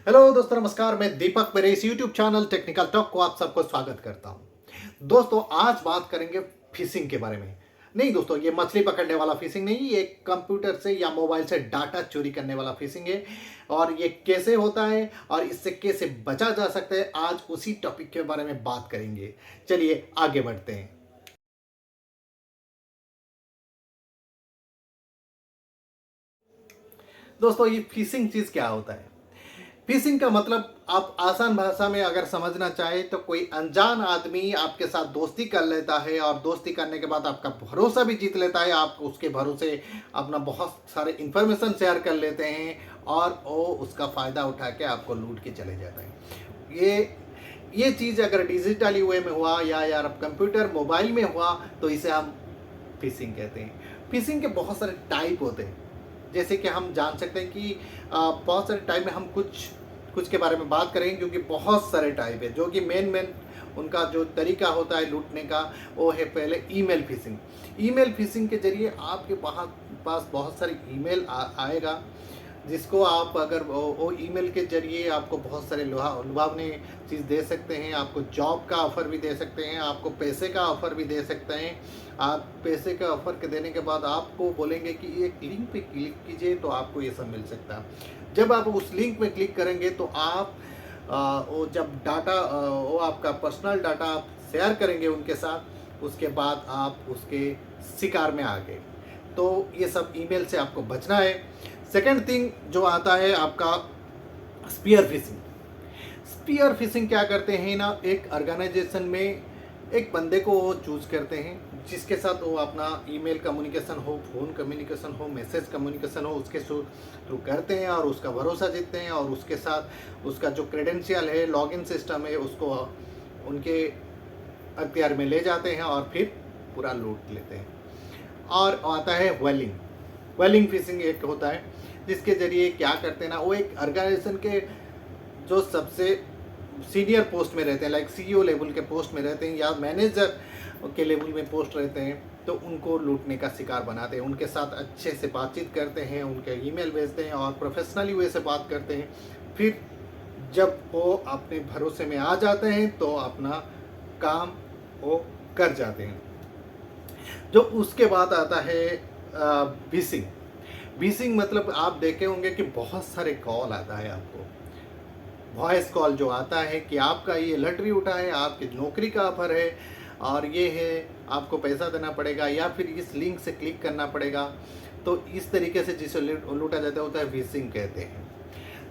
Hello दोस्तों, नमस्कार। मैं दीपक, मेरे इस यूट्यूब चैनल टेक्निकल टॉक को आप सबको स्वागत करता हूं। दोस्तों, आज बात करेंगे फिशिंग के बारे में। नहीं दोस्तों, ये मछली पकड़ने वाला फिशिंग नहीं, ये कंप्यूटर से या मोबाइल से डाटा चोरी करने वाला फिशिंग है। और ये कैसे होता है और इससे कैसे बचा जा सकता है, आज उसी टॉपिक के बारे में बात करेंगे। चलिए आगे बढ़ते हैं। दोस्तों, ये फिशिंग चीज क्या होता है? फिशिंग का मतलब आप आसान भाषा में अगर समझना चाहे तो कोई अनजान आदमी आपके साथ दोस्ती कर लेता है और दोस्ती करने के बाद आपका भरोसा भी जीत लेता है। आप उसके भरोसे अपना बहुत सारे इंफॉर्मेशन शेयर कर लेते हैं और वो उसका फ़ायदा उठा के आपको लूट के चले जाता है। ये चीज़ अगर डिजिटली वे में हुआ या यार कंप्यूटर मोबाइल में हुआ तो इसे हम फिशिंग कहते हैं। फिशिंग के बहुत सारे टाइप होते हैं, जैसे कि हम जान सकते हैं कि बहुत सारे टाइप में हम कुछ कुछ के बारे में बात करेंगे, क्योंकि बहुत सारे टाइप है। जो कि मेन उनका जो तरीका होता है लूटने का, वो है पहले ईमेल फिशिंग। ईमेल फिशिंग के जरिए आपके पास बहुत सारे ईमेल आएगा, जिसको आप अगर वो ईमेल के जरिए आपको बहुत सारे लुभावनी चीज़ दे सकते हैं। आपको जॉब का ऑफ़र भी दे सकते हैं, आपको पैसे का ऑफ़र भी दे सकते हैं। आप पैसे का ऑफ़र के देने के बाद आपको बोलेंगे कि एक लिंक पे क्लिक कीजिए तो आपको ये सब मिल सकता है। जब आप उस लिंक में क्लिक करेंगे तो आप वो जब डाटा वो आपका पर्सनल डाटा आप शेयर करेंगे उनके साथ, उसके बाद आप उसके शिकार में आ गए। तो ये सब ईमेल से आपको बचना है। सेकंड थिंग जो आता है आपका स्पीयर फिशिंग। स्पीयर फिशिंग क्या करते हैं ना, एक ऑर्गेनाइजेशन में एक बंदे को वो चूज करते हैं जिसके साथ वो अपना ईमेल कम्युनिकेशन हो, फ़ोन कम्युनिकेशन हो, मैसेज कम्युनिकेशन हो, उसके थ्रू करते हैं और उसका भरोसा जीतते हैं। और उसके साथ उसका जो क्रेडेंशियल है, लॉगिन सिस्टम है, उसको उनके अख्तियार में ले जाते हैं और फिर पूरा लूट लेते हैं। और आता है वेलिंग फिशिंग एक होता है, जिसके जरिए क्या करते हैं ना, वो एक ऑर्गेनाइजेशन के जो सबसे सीनियर पोस्ट में रहते हैं, लाइक सीईओ लेवल के पोस्ट में रहते हैं या मैनेजर के लेवल में पोस्ट रहते हैं, तो उनको लूटने का शिकार बनाते हैं। उनके साथ अच्छे से बातचीत करते हैं, उनके ईमेल भेजते हैं और प्रोफेशनली वे से बात करते हैं। फिर जब वो अपने भरोसे में आ जाते हैं तो अपना काम वो कर जाते हैं। जो उसके बाद आता है विशिंग। विशिंग मतलब आप देखे होंगे कि बहुत सारे कॉल आता है आपको, वॉइस कॉल जो आता है कि आपका ये लॉटरी उठा है, आपकी नौकरी का ऑफर है और ये है, आपको पैसा देना पड़ेगा या फिर इस लिंक से क्लिक करना पड़ेगा। तो इस तरीके से जिसे लूटा जाता होता है विशिंग कहते हैं।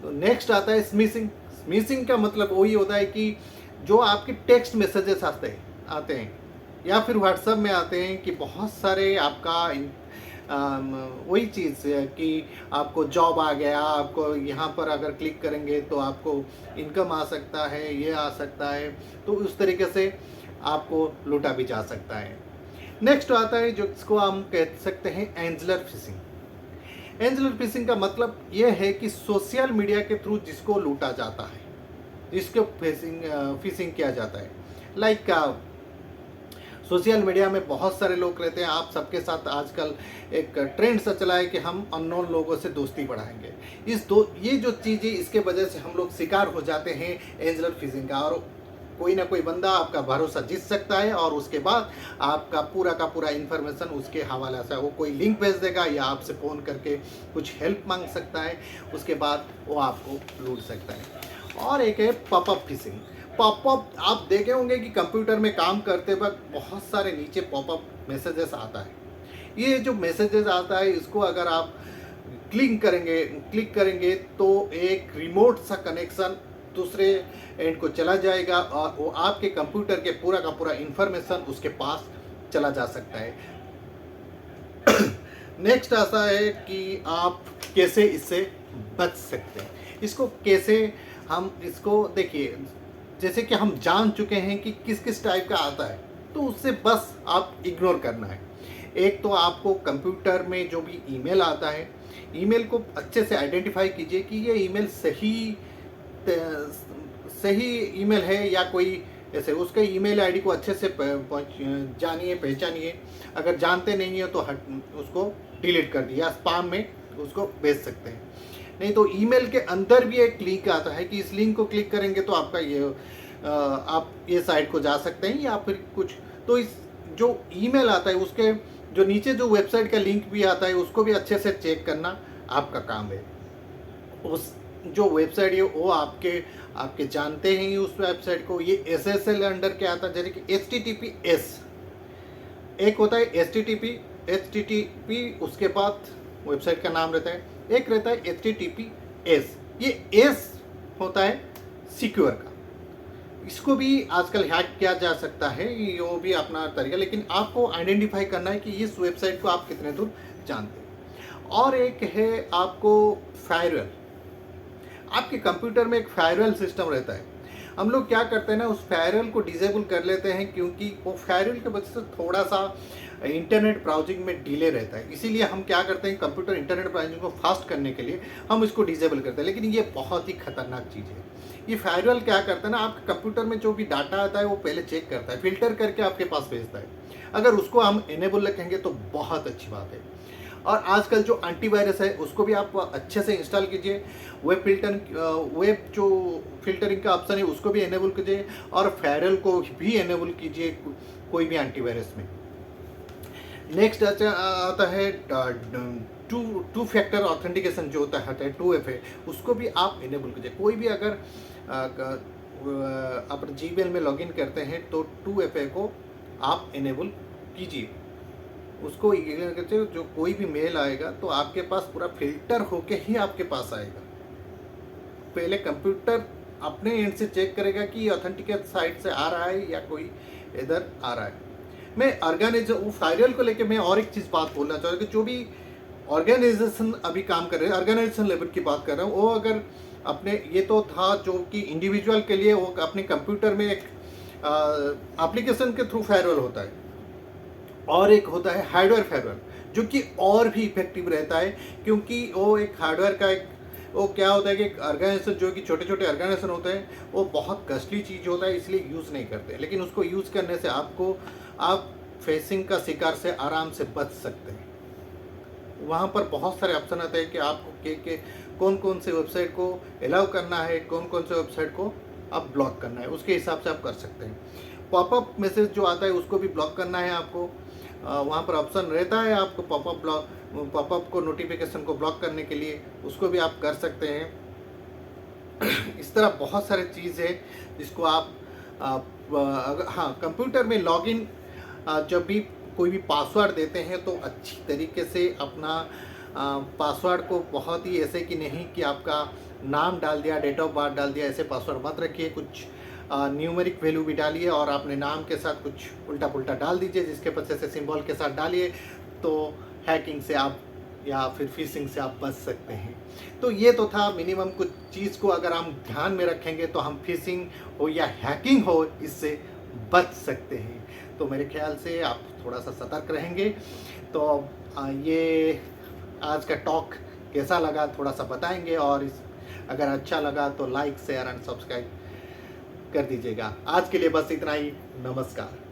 तो नेक्स्ट आता है स्मिशिंग। स्मिशिंग का मतलब वही होता है कि जो आपके टेक्स्ट मैसेजेस आते हैं या फिर व्हाट्सएप में आते हैं कि बहुत सारे आपका वही चीज़ कि आपको जॉब आ गया, आपको यहाँ पर अगर क्लिक करेंगे तो आपको इनकम आ सकता है, ये आ सकता है। तो उस तरीके से आपको लूटा भी जा सकता है। नेक्स्ट आता है जो इसको हम कह सकते हैं एंजलर फिशिंग। एंजलर फिशिंग का मतलब ये है कि सोशल मीडिया के थ्रू जिसको लूटा जाता है, जिसको फिशिंग किया जाता है। लाइक सोशल मीडिया में बहुत सारे लोग रहते हैं। आप सबके साथ आजकल एक ट्रेंड सा चला है कि हम अननोन लोगों से दोस्ती बढ़ाएंगे। ये जो चीज़ें, इसके वजह से हम लोग शिकार हो जाते हैं एंजलर फिशिंग का। और कोई ना कोई बंदा आपका भरोसा जीत सकता है और उसके बाद आपका पूरा का पूरा इन्फॉर्मेशन उसके हवाले से वो कोई लिंक भेज देगा या आपसे फ़ोन करके कुछ हेल्प मांग सकता है। उसके बाद वो आपको लूट सकता है। और एक है पॉपअप फिशिंग। पॉपअप आप देखे होंगे कि कंप्यूटर में काम करते वक्त बहुत सारे नीचे पॉपअप मैसेजेस आता है। ये जो मैसेजेस आता है, इसको अगर आप क्लिक करेंगे तो एक रिमोट सा कनेक्शन दूसरे एंड को चला जाएगा और वो आपके कंप्यूटर के पूरा का पूरा इंफॉर्मेशन उसके पास चला जा सकता है। नेक्स्ट ऐसा है कि आप कैसे इससे बच सकते हैं। इसको कैसे हम इसको देखिए, जैसे कि हम जान चुके हैं कि किस किस टाइप का आता है, तो उससे बस आप इग्नोर करना है। एक तो आपको कंप्यूटर में जो भी ईमेल आता है, ईमेल को अच्छे से आइडेंटिफाई कीजिए कि ये ईमेल सही ईमेल है या कोई ऐसे। उसके ईमेल आईडी को अच्छे से जानिए, पहचानिए। अगर जानते नहीं है तो उसको डिलीट कर दिया, स्पैम में उसको भेज सकते हैं। नहीं तो ईमेल के अंदर भी एक लिंक आता है कि इस लिंक को क्लिक करेंगे तो आपका ये आप ये साइट को जा सकते हैं या फिर कुछ। तो इस जो ईमेल आता है उसके जो नीचे जो वेबसाइट का लिंक भी आता है उसको भी अच्छे से चेक करना आपका काम है। उस जो वेबसाइट है वो आपके आपके जानते हैं उस वेबसाइट को। ये SSL अंडर क्या आता है, जैसे कि HTTPS एक होता है, HTTP उसके बाद वेबसाइट का नाम रहता है, एक रहता है HTTPS। ये एस होता है सिक्योर का, इसको भी आजकल हैक किया जा सकता है, ये भी अपना तरीका, लेकिन आपको आइडेंटिफाई करना है कि इस वेबसाइट को आप कितने दूर जानते हैं। और एक है आपको फायरवॉल। आपके कंप्यूटर में एक फायरवॉल सिस्टम रहता है, हम लोग क्या करते हैं ना उस फायरवॉल को डिसेबल कर लेते हैं, क्योंकि वो फायरवॉल की वजह से थोड़ा सा इंटरनेट ब्राउजिंग में डिले रहता है। इसीलिए हम क्या करते हैं, कंप्यूटर इंटरनेट ब्राउजिंग को फास्ट करने के लिए हम इसको डिसेबल करते हैं, लेकिन ये बहुत ही खतरनाक चीज़ है। ये फायरवॉल क्या करता है ना, आपके कंप्यूटर में जो भी डाटा आता है वो पहले चेक करता है, फिल्टर करके आपके पास भेजता है। अगर उसको हम इनेबल रखेंगे तो बहुत अच्छी बात है। और आजकल जो एंटीवायरस है उसको भी आप अच्छे से इंस्टॉल कीजिए, वेब जो फिल्टरिंग का ऑप्शन है उसको भी इनेबल कीजिए, और फायरवॉल को भी इनेबल कीजिए कोई भी एंटीवायरस में। नेक्स्ट आता है टू फैक्टर ऑथेंटिकेशन जो होता है 2FA, उसको भी आप इनेबल कीजिए। कोई भी अगर अपने जीमेल में लॉगिन करते हैं तो 2FA को आप इनेबल कीजिए। उसको करके जो कोई भी मेल आएगा तो आपके पास पूरा फिल्टर होके ही आपके पास आएगा। पहले कंप्यूटर अपने एंड से चेक करेगा कि ऑथेंटिकेट साइट से आ रहा है या कोई इधर आ रहा है। मैं ऑर्गेनाइजेशन फायरवॉल को लेके मैं और एक चीज़ बात बोलना चाहूँगा कि जो भी ऑर्गेनाइजेशन अभी काम कर रहे हैं, ऑर्गेनाइजेशन लेवल की बात कर रहा हूँ, वो अगर अपने ये तो था जो कि इंडिविजुअल के लिए वो अपने कंप्यूटर में एक एप्लीकेशन के थ्रू फायरवॉल होता है, और एक होता है हार्डवेयर फायरवॉल जो कि और भी इफेक्टिव रहता है, क्योंकि वो एक हार्डवेयर का एक वो क्या होता है कि एक ऑर्गेनाइजेशन जो कि छोटे छोटे ऑर्गेनाइजेशन होते हैं वो बहुत कॉस्टली चीज़ होता है, इसलिए यूज़ नहीं करते। लेकिन उसको यूज़ करने से आप फेसिंग का शिकार से आराम से बच सकते हैं। वहाँ पर बहुत सारे ऑप्शन आते हैं कि आपको के कौन कौन से वेबसाइट को अलाउ करना है, कौन कौन से वेबसाइट को आप ब्लॉक करना है, उसके हिसाब से आप कर सकते हैं। पॉपअप मैसेज जो आता है उसको भी ब्लॉक करना है आपको, वहाँ पर ऑप्शन रहता है आपको पॉपअप को नोटिफिकेशन को ब्लॉक करने के लिए, उसको भी आप कर सकते हैं। इस तरह बहुत सारे चीज़ है जिसको आप हाँ, कंप्यूटर में लॉगिन जब भी कोई भी पासवर्ड देते हैं तो अच्छी तरीके से अपना पासवर्ड को बहुत ही ऐसे कि नहीं कि आपका नाम डाल दिया, डेट ऑफ बर्थ डाल दिया, ऐसे पासवर्ड मत रखिए। कुछ न्यूमेरिक वैल्यू भी डालिए और अपने नाम के साथ कुछ उल्टा पुल्टा डाल दीजिए, जिसके पीछे से सिंबल के साथ डालिए, तो हैकिंग से आप या फिर फिशिंग से आप बच सकते हैं। तो ये तो था मिनिमम कुछ चीज़ को अगर हम ध्यान में रखेंगे तो हम फिशिंग हो या हैकिंग हो इससे बच सकते हैं। तो मेरे ख्याल से आप थोड़ा सा सतर्क रहेंगे। तो ये आज का टॉक कैसा लगा थोड़ा सा बताएंगे, और अगर अच्छा लगा तो लाइक शेयर एंड सब्सक्राइब कर दीजिएगा। आज के लिए बस इतना ही, नमस्कार।